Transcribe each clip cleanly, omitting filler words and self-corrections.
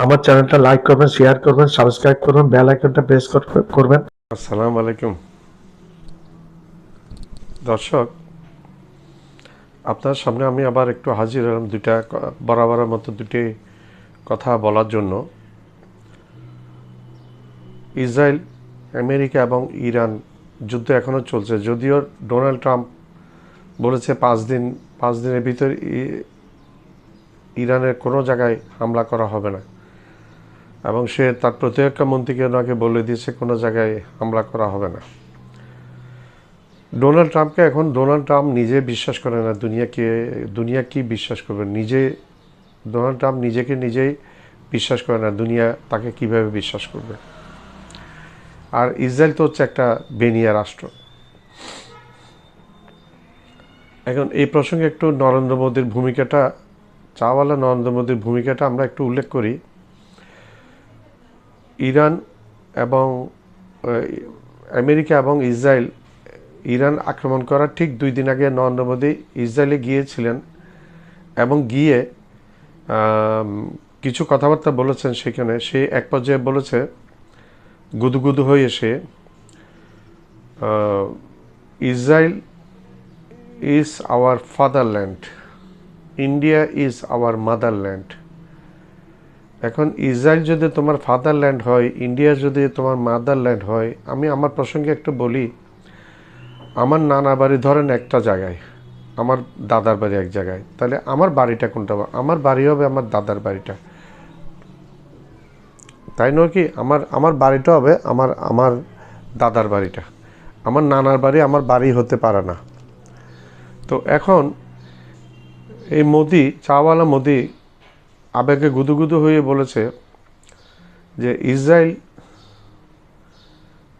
আমার চ্যানেলটা লাইক করবেন, শেয়ার করবেন, সাবস্ক্রাইব করবেন, বেল আইকনটা প্রেস করবেন। আসসালামু আলাইকুম দর্শক, আপনার সামনে আমি আবার একটু হাজির হলাম বরাবরের মতো দুটি কথা বলার জন্য। ইসরায়েল, আমেরিকা এবং ইরান যুদ্ধ এখনও চলছে, যদিও ডোনাল্ড ট্রাম্প বলেছে পাঁচ দিনের ভিতর ইরানের কোনো জায়গায় হামলা করা হবে না, এবং সে তার প্রতিরক্ষা মন্ত্রীকে ওনাকে বলে দিয়েছে কোনো জায়গায় হামলা করা হবে না। ডোনাল্ড ট্রাম্প নিজে বিশ্বাস করে না, দুনিয়া কি বিশ্বাস করবে? ডোনাল্ড ট্রাম্প নিজেকে নিজেই বিশ্বাস করে না, দুনিয়া তাকে কিভাবে বিশ্বাস করবে? আর ইসরায়েল তো হচ্ছে একটা বেনিয়া রাষ্ট্র। এখন এই প্রসঙ্গে একটু নরেন্দ্র মোদীর ভূমিকাটা আমরা একটু উল্লেখ করি। ইরান এবং আমেরিকা এবং ইরান আক্রমণ করার ঠিক 2 দিন আগে নরেন্দ্র মোদী ইসরায়েলে গিয়েছিলেন এবং গিয়ে কিছু কথাবার্তা বলেছেন। সেখানে সে এক পর্যায়ে বলেছে, গুদুগুদু হয়ে এসে, Israel is our fatherland, India is our motherland. এখন ইসরায়েল যদি তোমার ফাদারল্যান্ড হয়, ইন্ডিয়া যদি তোমার মাদারল্যান্ড হয়, আমি আমার প্রসঙ্গে একটু বলি। আমার নানা বাড়ি ধরেন একটা জায়গায়, আমার দাদার বাড়ি এক জায়গায়, তাহলে আমার বাড়িটা কোনটা? আমার বাড়ি হবে আমার দাদার বাড়িটা, তাই নয় কি? আমার বাড়িটা হবে আমার দাদার বাড়িটা। আমার নানার বাড়ি আমার বাড়ি হতে পারে না। তো এখন এই চাওয়ালা মোদি আবেগে গুদুগুদু হয়ে বলেছে যে Israel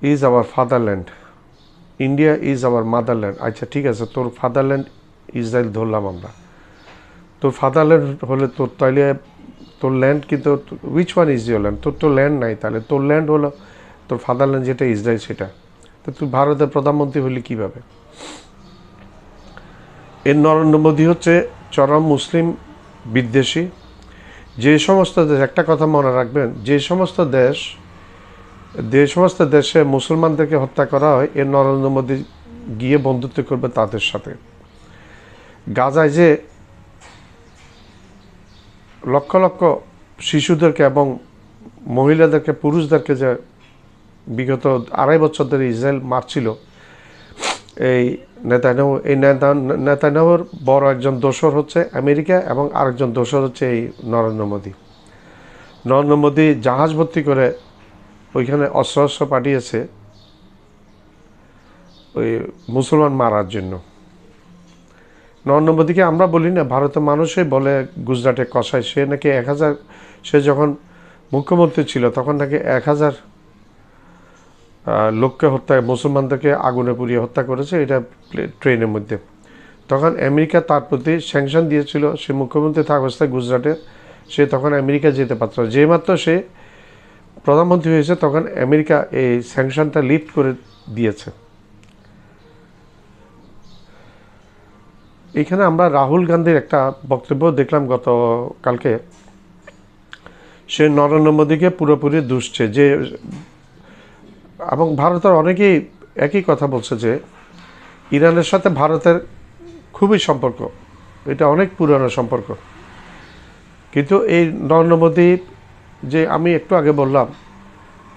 is our fatherland, India is our motherland. আচ্ছা ঠিক আছে, তোর ফাদারল্যান্ড ইসরায়েল ধরলাম আমরা, তোর ফাদারল্যান্ড হলে তাইলে তোর ল্যান্ড, কিন্তু which one is your land? তোর তো ল্যান্ড নাই, তাহলে তোর ল্যান্ড হলো তোর ফাদারল্যান্ড যেটা ইসরায়েল সেটা। তো তুই ভারতের প্রধানমন্ত্রী হলি কীভাবে? এর নরেন্দ্র মোদী হচ্ছে চরম মুসলিম বিদ্বেষী। যে সমস্ত দেশ, একটা কথা মনে রাখবেন, যে সমস্ত দেশে মুসলমানদেরকে হত্যা করা হয়, এর নরেন্দ্র মোদী গিয়ে বন্ধুত্ব করবে তাদের সাথে। গাজায় যে লক্ষ লক্ষ শিশুদেরকে এবং মহিলাদেরকে, পুরুষদেরকে যে বিগত 2.5 বছর ধরে ইসরায়েল মারছিল, এই নেতানিয়াহুর বড় একজন দোসর হচ্ছে আমেরিকা এবং আরেকজন দোসর হচ্ছে এই নরেন্দ্র মোদী জাহাজ ভর্তি করে ওইখানে অস্ত্র পাঠিয়েছে ওই মুসলমান মারার জন্য। নরেন্দ্র মোদীকে আমরা বলি না, ভারতের মানুষই বলে গুজরাটে কষায়। সে নাকি 1000, সে যখন মুখ্যমন্ত্রী ছিল তখন নাকি 1000 লোককে মুসলমানদেরকে আগুনে পুড়িয়ে হত্যা করেছে, এটা ট্রেনের মধ্যে। তখন আমেরিকা তার প্রতি স্যাংশন দিয়েছিল। সে মুখ্যমন্ত্রী থাকা অবস্থায় গুজরাটে, সে তখন আমেরিকা যেতে পারত। যে মাত্র সে প্রধানমন্ত্রী হয়েছে তখন আমেরিকা এই স্যাংশনটা লিফট করে দিয়েছে। এখানে আমরা রাহুল গান্ধীর একটা বক্তব্য দেখলাম গতকালকে। সে নরেন্দ্র মোদীকে পুরোপুরি দুষছে যে, এবং ভারতের অনেকেই একই কথা বলছে যে ইরানের সাথে ভারতের খুবই সম্পর্ক, এটা অনেক পুরানো সম্পর্ক। কিন্তু এই নরেন্দ্র মোদী, যে আমি একটু আগে বললাম,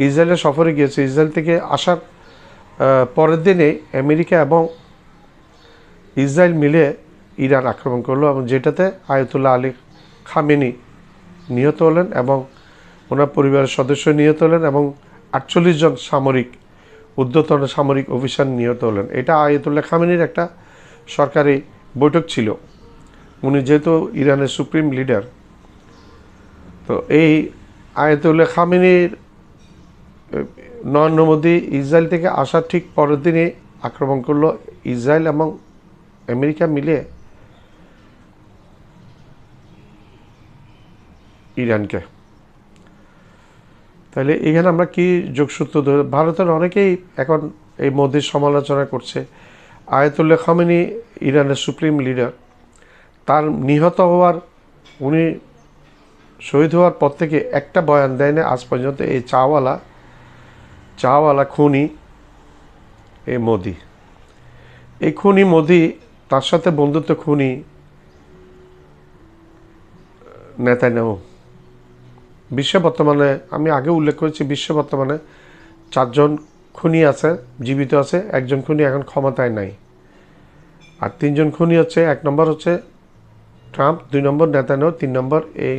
ইসরায়েলের সফরে গিয়েছে, ইসরায়েল থেকে আসার পরের দিনে আমেরিকা এবং ইসরায়েল মিলে ইরান আক্রমণ করলো, এবং যেটাতে আয়াতুল্লাহ আলী খামেনি নিহত হলেন এবং ওনার পরিবারের সদস্য নিহত হলেন এবং 48 জন ঊর্ধ্বতন সামরিক অফিসার নিহত হলেন। এটা আয়াতুল্লাহ খামেনির একটা সরকারি বৈঠক ছিল। উনি যেহেতু ইরানের সুপ্রিম লিডার, তো এই আয়াতুল্লাহ খামেনির নরেন্দ্র মোদী ইসরায়েল থেকে আসার ঠিক পরের দিনে আক্রমণ করলো। ইসরায়েল এবং আমেরিকা মিলে ইরানকে। তাহলে এখানে আমরা কি যোগসূত্র ধরে, ভারতের অনেকেই এখন এই মোদির সমালোচনা করছে। আয়াতুল্লাহ খামেনি ইরানের সুপ্রিম লিডার, তার নিহত হওয়ার, উনি শহীদ হওয়ার পর থেকে একটা বয়ান দেয় না আজ পর্যন্ত। এই চাওয়ালা খুনি এই মোদি, এই খুনি মোদি, তার সাথে বন্ধুত্ব খুনি নেতানিয়াহু। বিশ্বে বর্তমানে, আমি আগে উল্লেখ করেছি, বিশ্বে বর্তমানে 4 জন খুনি আছে, জীবিত আছে। 1 জন খুনি এখন ক্ষমতায় নাই। আর 3 জন খুনি হচ্ছে, 1 নম্বর হচ্ছে ট্রাম্প, 2 নম্বর নেতানিয়াহু, 3 নম্বর এই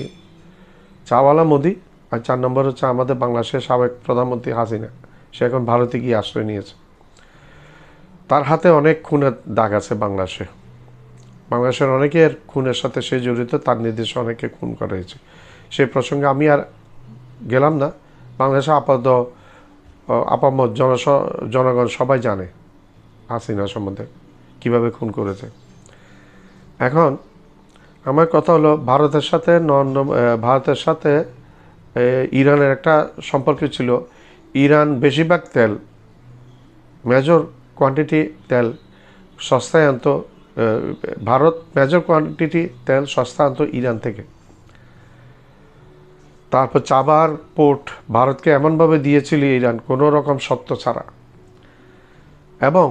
চাওয়ালা মোদি, আর 4 নম্বর হচ্ছে আমাদের বাংলাদেশের সাবেক প্রধানমন্ত্রী হাসিনা। সে এখন ভারতে গিয়ে আশ্রয় নিয়েছে। তার হাতে অনেক খুনের দাগ আছে বাংলাদেশে। বাংলাদেশের অনেকের খুনের সাথে সে জড়িত, তার নির্দেশে অনেকে খুন করা হয়েছে। সেই প্রসঙ্গে আমি আর গেলাম না। বাংলাদেশে আপামর জনগণ সবাই জানে হাসিনা সম্বন্ধে কিভাবে খুন করেছে। এখন আমার কথা হলো, ভারতের সাথে ইরানের একটা সম্পর্ক ছিল। ইরান বেশিরভাগ তেল, মেজর কোয়ান্টিটি তেল সস্তায় আনত, ভারত মেজর কোয়ান্টিটি তেল সস্তা আনত ইরান থেকে। তারপর চাবার পোর্ট ভারতকে এমনভাবে দিয়েছিল ইরান, কোনো রকম শর্ত ছাড়া। এবং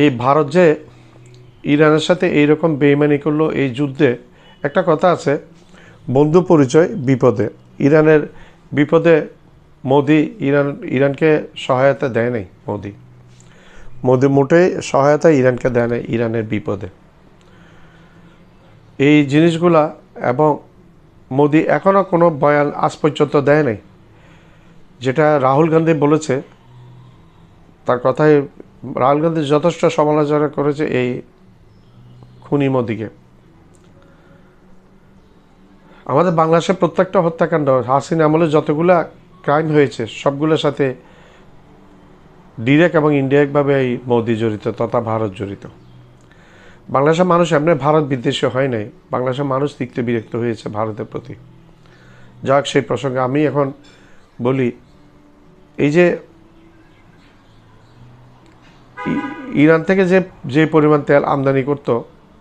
এই ভারত যে ইরানের সাথে এইরকম বেইমানি করলো এই যুদ্ধে, একটা কথা আছে, বন্ধু পরিচয় বিপদে। ইরানের বিপদে মোদি ইরানকে সহায়তা দেয় নাই। মোদি মোটেই সহায়তা ইরানকে দেয় নাই ইরানের বিপদে। এই জিনিসগুলা, এবং মোদি এখনও কোনো বয়ান আজ পর্যন্ত দেয় নাই। যেটা রাহুল গান্ধী বলেছে, তার কথায় রাহুল গান্ধী যথেষ্ট সমালোচনা করেছে এই খুনি মোদিকে। আমাদের বাংলাদেশের প্রত্যেকটা হত্যাকাণ্ড, হাসিনা আমলে যতগুলা ক্রাইম হয়েছে, সবগুলোর সাথে ডিরেক্ট এবং ইনডিরেক্টভাবে এই মোদি জড়িত, তথা ভারত জড়িত। বাংলাদেশের মানুষ এমনি ভারত বিদ্বেষী হয় নাই, বাংলাদেশের মানুষ তিক্ত বিরক্ত হয়েছে ভারতের প্রতি। যাক, সেই প্রসঙ্গে আমি এখন বলি, এই যে ইরান থেকে যে পরিমাণ তেল আমদানি করত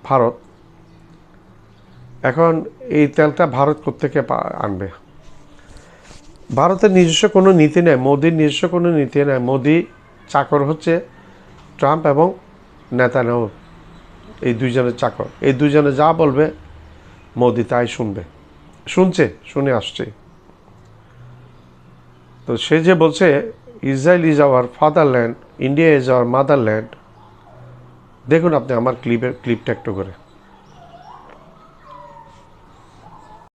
ভারত, এখন এই তেলটা ভারত কোত্থেকে আনবে? ভারতের নিজস্ব কোনো নীতি নেই, মোদির নিজস্ব কোনো নীতি নেই। মোদি চাকর হচ্ছে ট্রাম্প এবং নেতানিয়াহু, এই 2 জনের চাকর। এই 2 জনে যা বলবে মোদি তাই শুনে আসছে। তো সে যে বলছে Israel is our fatherland, India is our motherland, দেখুন আপনি আমার ক্লিপটা একটু করে।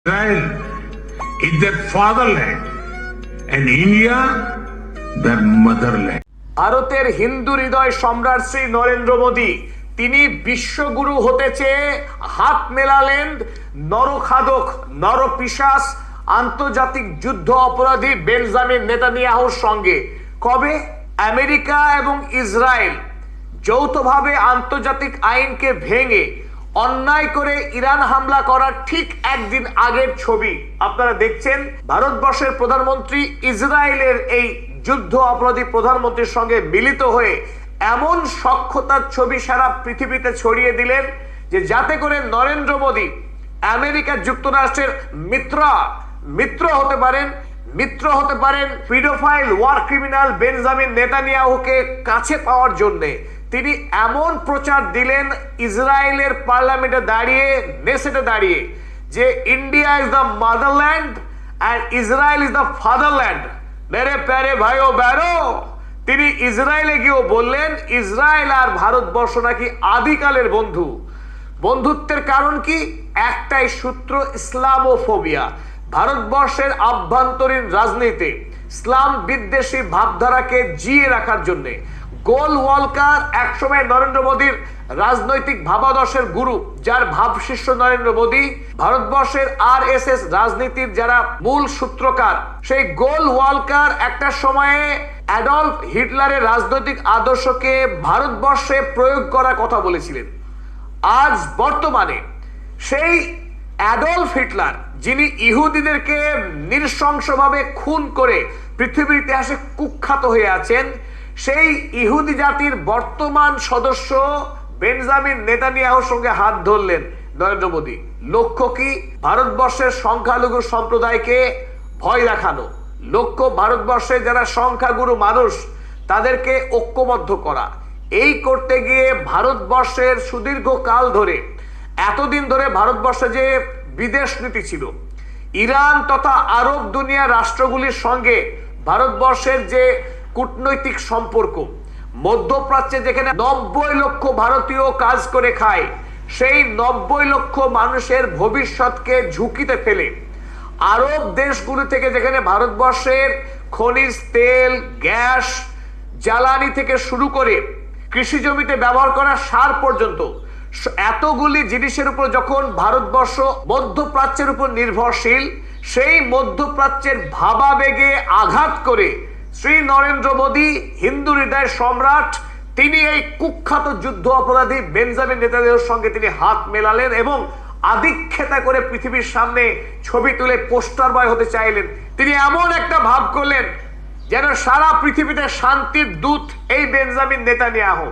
Israel is their fatherland and India their motherland. ভারতের হিন্দু হৃদয় সম্রাট শ্রী নরেন্দ্র মোদী, তিনি বিশ্বগুরু হতে চেয়ে হাত মেলালেন নরখাদক, নরপিশাচ, আন্তর্জাতিক যুদ্ধ অপরাধী বেঞ্জামিন নেতানিয়াহুর সঙ্গে। কবে? আমেরিকা এবং ইসরায়েল যৌথভাবে আন্তর্জাতিক আইনকে ভেঙে অন্যায় করে ইরান হামলা করার ঠিক 1 দিন আগের ছবি আপনারা দেখছেন। ভারতবর্ষের প্রধানমন্ত্রী ইসরায়েলের এই যুদ্ধ অপরাধী প্রধানমন্ত্রীর সঙ্গে মিলিত হয়ে এমন সখ্যতার ছবি সারা পৃথিবীতে ছড়িয়ে দিলেন যে যাতে করে নরেন্দ্র মোদী আমেরিকা যুক্তরাষ্ট্রের মিত্র হতে পারেন পিডোফাইল ওয়ার ক্রিমিনাল বেঞ্জামিন নেতানিয়াহুকে কাছে পাওয়ার জন্যে। তিনি এমন প্রচার দিলেন ইসরায়েলের পার্লামেন্টে দাঁড়িয়ে, নেসেটে দাঁড়িয়ে, যে India is the motherland and Israel is the fatherland. মেরে প্যারে ভাইও ব্যারো, তিনি ইসরায়েলে গিয়েও বললেন ইসরায়েল আর ভারতবর্ষ নাকি আদিকালের বন্ধু। বন্ধুত্বের কারণ কি? একটাই সূত্র, ইসলামোফোবিয়া। ভারতবর্ষের আভ্যন্তরীণ রাজনীতি ইসলাম বিদ্বেষী ভাবধারাকে জিয়ে রাখার জন্য গোল ওয়ালকার, একসময় নরেন্দ্র মোদীর রাজনৈতিক ভাবাদর্শের গুরু, যার ভাবশিষ্য নরেন্দ্র মোদী, ভারতবর্ষের RSS রাজনীতির যারা মূল সূত্রকার, সেই গোল ওয়ালকার একটা সময়ে অ্যাডলফ হিটলারের রাজনৈতিক আদর্শকে ভারতবর্ষে প্রয়োগ করার কথা বলেছিলেন। আজ বর্তমানে সেই অ্যাডলফ হিটলার, যিনি ইহুদিদেরকে নৃশংসভাবে খুন করে পৃথিবীর ইতিহাসে কুখ্যাত হয়ে আছেন, সেই ইহুদি জাতির বর্তমান সদস্য বেঞ্জামিন নেতানিয়াহুর সঙ্গে হাত ধরলেন নরেন্দ্র মোদী। লক্ষ্য কি? ভারতবর্ষের সংখ্যালঘু সম্প্রদায়কে ভয় দেখানো, লক্ষ্য ভারতবর্ষের যারা সংখ্যাগুরু মানুষ তাদেরকে ঐক্যবদ্ধ করা। এই করতে গিয়ে ভারতবর্ষের সুদীর্ঘ কাল ধরে, এতদিন ধরে ভারতবর্ষে যে বিদেশ নীতি ছিল, ইরান তথা আরব দুনিয়া রাষ্ট্রগুলির সঙ্গে ভারতবর্ষের যে কূটনৈতিক সম্পর্ক, মধ্যপ্রাচ্যে যেখানে 90 লক্ষ ভারতীয় কাজ করে খায়, সেই 90 লক্ষ মানুষের ভবিষ্যৎকে ঝুঁকিতে ফেলে আরব দেশগুলো থেকে যেখানে ভারতবর্ষের খনিজ তেল, গ্যাস, জ্বালানি থেকে শুরু করে কৃষি জমিতে ব্যবহার করা সার পর্যন্ত এতগুলি জিনিসের উপর যখন ভারতবর্ষ মধ্যপ্রাচ্যের উপর নির্ভরশীল, সেই মধ্যপ্রাচ্যের ভাবাবেগে আঘাত করে শ্রী নরেন্দ্র মোদী, হিন্দু হৃদয়ের সম্রাট, তিনি এই কুখ্যাত যুদ্ধ অপরাধী বেঞ্জামিন নেতানিয়াহুর সঙ্গে তিনি হাত মেলালেন এবং আদিক্ষেতা করে পৃথিবীর সামনে ছবি তুলে পোস্টার বয় হতে চাইলেন। তিনি এমন একটা ভাব করলেন যেন সারা পৃথিবীতে শান্তির দূত এই বেঞ্জামিন নেতানিয়াহু।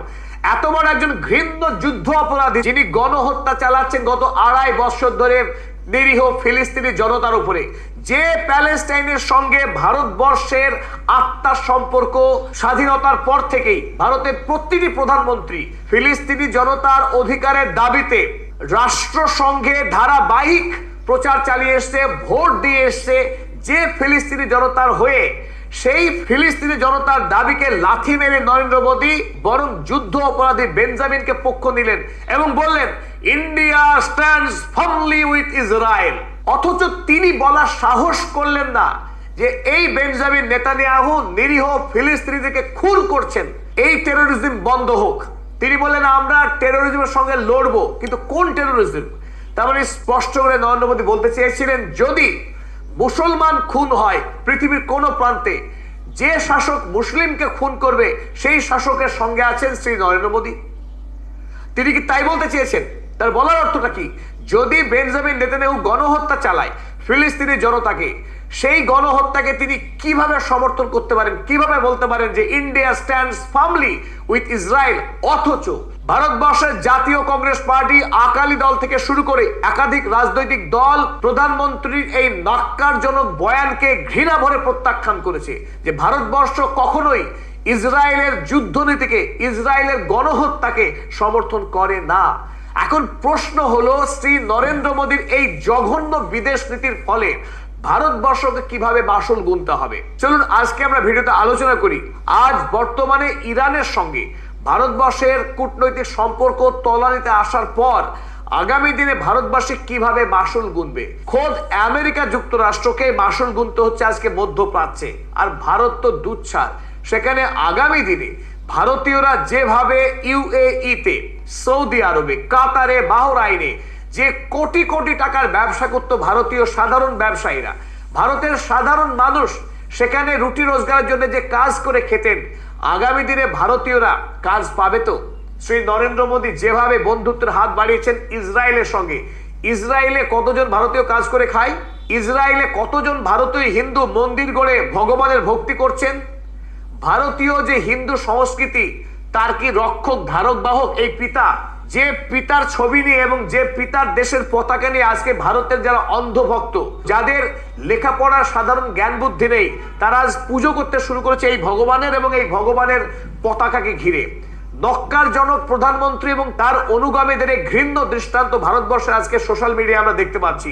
এত বড় একজন ঘৃণ্য যুদ্ধ অপরাধী, যিনি গণহত্যা চালাচ্ছেন গত 2.5 বছর ধরে নিরীহ ফিলিস্তিনি জনতার উপরে, যে প্যালেস্টাইনের সঙ্গে ভারতবর্ষের আত্মার সম্পর্ক স্বাধীনতার পর থেকেই ভারতের প্রতিটি প্রধানমন্ত্রী ফিলিস্তিনি জনতার অধিকারের দাবিতে রাষ্ট্রসংঘে ধারাবাহিক প্রচার চালিয়ে এসছে, ভোট দিয়ে এসছে, যে ফিলিস্তিনি জনতার হয়ে সেই ফিলিস্তিনি জনতার দাবিকে লাথি মেরে নরেন্দ্র মোদী বরং যুদ্ধ অপরাধী বেঞ্জামিনকে পক্ষ নিলেন এবং বললেন India stands firmly with Israel. অথচ তিনি বলার সাহস করলেন না যে এই বেঞ্জামিন নেতানিয়াহু নিরীহ ফিলিস্তিনিদেরকে খুন করছেন, এই টেরোরিজম বন্ধ হোক। তিনি বললেন আমরা টেরোরিজমের সঙ্গে লড়বো, কিন্তু কোন টেরোরিজম? তার মানে স্পষ্ট করে নরেন্দ্র মোদী বলতে চেয়েছিলেন যদি মুসলমান খুন হয় পৃথিবীর কোন প্রান্তে, যে শাসক মুসলিমকে খুন করবে সেই শাসকের সঙ্গে আছেন শ্রী নরেন্দ্র মোদী। তিনি কি তাই বলতে চেয়েছেন? তার বলার অর্থটা কি? যদি বেঞ্জামিন নেতানিয়াহু গণহত্যা চালায় ফিলিস্তিনি জনতাকে, সেই গণহত্যাকে তিনি কিভাবে সমর্থন করতে পারেন, কিভাবে বলতে পারেন যে India stands firmly with Israel? অথচ ভারতবর্ষের জাতীয় কংগ্রেস পার্টি, আকালি দল থেকে শুরু করে একাধিক রাজনৈতিক দল প্রধানমন্ত্রীর এই ন্যক্কারজনক বয়ানকে ঘৃণা ভরে প্রত্যাখ্যান করেছে যে ভারতবর্ষ কখনোই ইসরায়েলের যুদ্ধনীতিকে, ইসরায়েলের গণহত্যাকে সমর্থন করে না। এখন প্রশ্ন হলো শ্রী নরেন্দ্র মোদীর এই জঘন্য বিদেশ নীতির ফলে ভারতবর্ষকে কিভাবে মাসুল গুনতে হবে। চলুন আজকে আমরা ভিডিওতে আলোচনা করি আজ বর্তমানে ইরানের সঙ্গে ভারতবর্ষের কূটনৈতিক সম্পর্ক তলানিতে আসার পর আগামী দিনে ভারতবাসী কিভাবে মাসুল গুনবে। খোদ আমেরিকা যুক্তরাষ্ট্রকে মাসুল গুনতে হচ্ছে আজকে মধ্যপ্রাচ্যে, আর ভারত তো দুচ্ছাড়। সেখানে আগামী দিনে ভারতীয়রা যেভাবে ইউএইতে, সৌদি আরবে, কাতারে, বাহরাইনে যে কোটি কোটি টাকার ব্যবসা করত ভারতীয় সাধারণ ব্যবসায়ীরা, ভারতের সাধারণ মানুষ সেখানে রুটি রোজগারের জন্য যে কাজ করে খেতেন, আগামী দিনে ভারতীয়রা কাজ পাবে তো? শ্রী নরেন্দ্র মোদী যেভাবে বন্ধুত্বের হাত বাড়িয়েছেন ইসরায়েলের সঙ্গে, ইসরায়েলে কতজন ভারতীয় কাজ করে খায়? ইসরায়েলে কতজন ভারতীয় হিন্দু মন্দির গড়ে ভগবানের ভক্তি করছেন? ভারতীয় যে হিন্দু সংস্কৃতি, তার কি রক্ষক, ধারক, বাহক এই পিতা? যে পিতার ছবি নিয়ে এবং যে পিতার দেশের পতাকা নিয়ে আজকে ভারতের যারা অন্ধভক্ত, যাদের লেখাপড়ার সাধারণ জ্ঞান বুদ্ধি নেই, তারা আজ পুজো করতে শুরু করেছে এই ভগবানের এবং এই ভগবানের পতাকাকে ঘিরে। নক্কারজনক প্রধানমন্ত্রী এবং তার অনুগামীদের এই ঘৃণ্য দৃষ্টান্ত ভারতবর্ষের আজকে সোশ্যাল মিডিয়ায় আমরা দেখতে পাচ্ছি।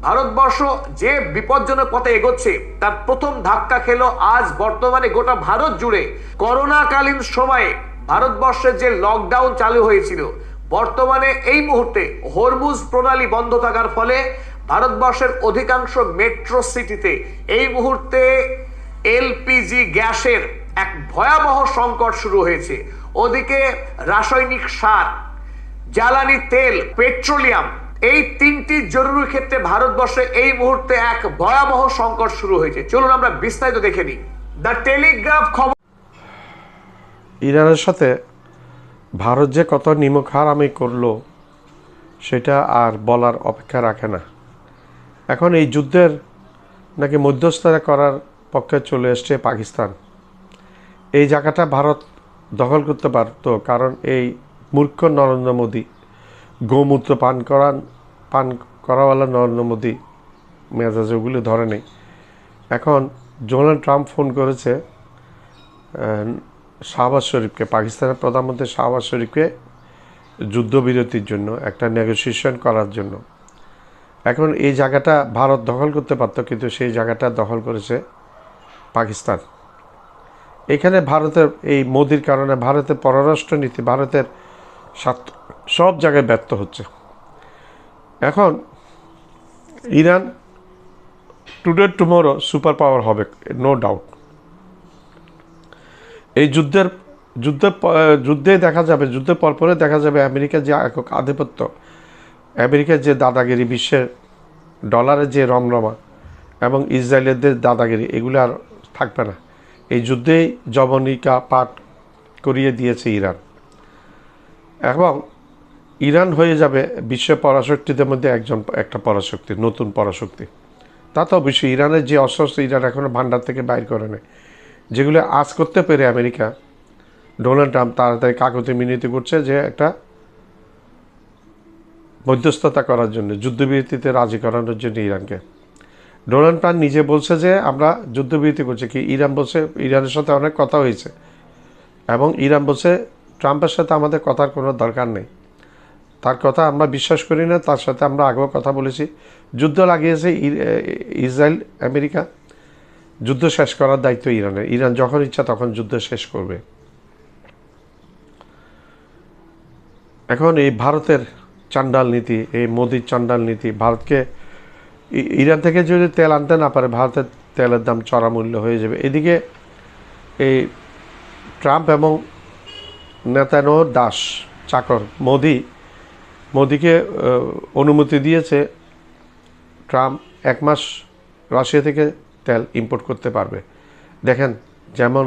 ভারতবর্ষ যে বিপজ্জনক পথে এগোচ্ছে তার প্রথম ধাক্কা খেলো আজ বর্তমানে গোটা ভারত জুড়ে। করোনাকালীন সময়ে ভারতবর্ষের যে লকডাউন চালু হয়েছিল, বর্তমানে এই মুহূর্তে হরমুজ প্রণালী বন্ধ থাকার ফলে ভারতবর্ষের অধিকাংশ মেট্রো সিটিতে এই মুহূর্তে এলপিজি গ্যাসের এক ভয়াবহ সংকট শুরু হয়েছে। ওদিকে রাসায়নিক সার, জ্বালানি তেল, পেট্রোলিয়াম, এই তিনটি জরুরি ক্ষেত্রে ভারতবর্ষে এই মুহূর্তে এক ভয়াবহ সংকট শুরু হয়েছে। চলুন আমরা বিস্তারিত দেখে নিই। দ্য টেলিগ্রাফ খবর। ইরানের সাথে ভারত যে কত নিমক হারামি করলো সেটা আর বলার অপেক্ষা রাখে না। এখন এই যুদ্ধের নাকি মধ্যস্থতা করার পক্ষে চলে এসছে পাকিস্তান। এই জায়গাটা ভারত দখল করতে পারত, কারণ এই মূর্খ নরেন্দ্র মোদী, গোমূত্র পান করাওয়ালা নরেন্দ্র মোদী মেজাজ ওগুলো ধরে নেই। এখন ডোনাল্ড ট্রাম্প ফোন করেছে শাহবাজ শরীফকে, পাকিস্তানের প্রধানমন্ত্রী শাহবাজ শরীফকে, যুদ্ধবিরতির জন্য একটা নেগোসিয়েশন করার জন্য। এখন এই জায়গাটা ভারত দখল করতে পারত, কিন্তু সেই জায়গাটা দখল করেছে পাকিস্তান। এখানে ভারতের এই মোদির কারণে ভারতের পররাষ্ট্রনীতি, ভারতের সব জায়গায় ব্যর্থ হচ্ছে। এখন Iran today tomorrow super power হবে, নো ডাউট। এই যুদ্ধে দেখা যাবে, যুদ্ধের পরপরে দেখা যাবে আমেরিকার যে একক আধিপত্য, আমেরিকার যে দাদাগিরি, বিশ্বের ডলারের যে রমরমা এবং ইসরায়েলের দাদাগিরি, এগুলো আর থাকবে না। এই যুদ্ধেই জবনিকা পাঠ করিয়ে দিয়েছে ইরান, এবং ইরান হয়ে যাবে বিশ্ব পরাশক্তিদের মধ্যে একটা পরাশক্তি, নতুন পরাশক্তি। তা তো অবশ্যই ইরানের যে অস্ত্র ইরান এখনও ভান্ডার থেকে বাইর করে নেয়, যেগুলো আজ করতে পেরে আমেরিকা, ডোনাল্ড ট্রাম্প তাড়াতাড়ি কাগজে মিনতি করছে যে একটা মধ্যস্থতা করার জন্য, যুদ্ধবিরতিতে রাজি করানোর জন্য ইরানকে। ডোনাল্ড ট্রাম্প নিজে বলছে যে আমরা যুদ্ধবিরতি করছি, কি ইরান বলছে ইরানের সাথে অনেক কথা হয়েছে, এবং ইরান বলছে ট্রাম্পের সাথে আমাদের কথার কোনো দরকার নেই, তার কথা আমরা বিশ্বাস করি না, তার সাথে আমরা আগেও কথা বলেছি। যুদ্ধ লাগিয়েছে ইসরায়েল আমেরিকা, যুদ্ধ শেষ করার দায়িত্ব ইরানের। ইরান যখন ইচ্ছা তখন যুদ্ধ শেষ করবে। এখন এই ভারতের চান্ডাল নীতি, এই মোদির চান্ডাল নীতি, ভারতকে ইরান থেকে যদি তেল আনতে না পারে, ভারতের তেলের দাম চড়া মূল্য হয়ে যাবে। এদিকে এই ট্রাম্প এবং নেতানো দাস চাকর মোদিকে অনুমতি দিয়েছে ট্রাম্প 1 মাস রাশিয়া থেকে তেল ইম্পোর্ট করতে পারবে। দেখেন, যেমন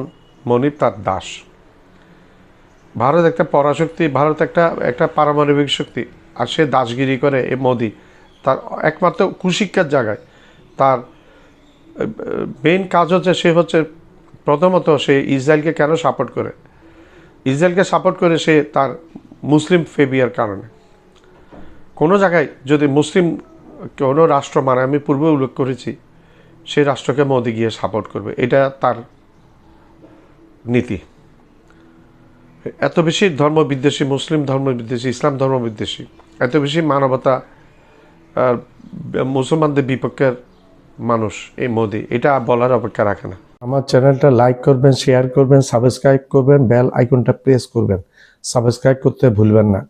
মনিব তার দাস। ভারত একটা পরাশক্তি, ভারত একটা পারমাণবিক শক্তি, আর সে দাসগিরি করে। এই মোদি তার একমাত্র কুশিক্ষার জায়গায় তার মেইন কাজ হচ্ছে, সে হচ্ছে প্রথমত সে ইসরায়েলকে কেন সাপোর্ট করে, ইসরায়েলকে সাপোর্ট করে সে তার মুসলিম ফেভিয়ার কারণে। কোনো জায়গায় যদি মুসলিম কোনো রাষ্ট্র মানে, আমি পূর্বে উল্লেখ করেছি, সেই রাষ্ট্রকে মোদি গিয়ে সাপোর্ট করবে, এটা তার নীতি। এত বেশি ধর্মবিদ্বেষী, মুসলিম ধর্মবিদ্বেষী, ইসলাম ধর্মবিদ্বেষী, এত বেশি মানবতা মুসলমানদের বিপক্ষের মানুষ এই মোদি, এটা বলার অপেক্ষা রাখে না। আমার চ্যানেলটা লাইক করবেন, শেয়ার করবেন, সাবস্ক্রাইব করবেন, বেল আইকনটা প্রেস করবেন। সাবস্ক্রাইব করতে ভুলবেন না।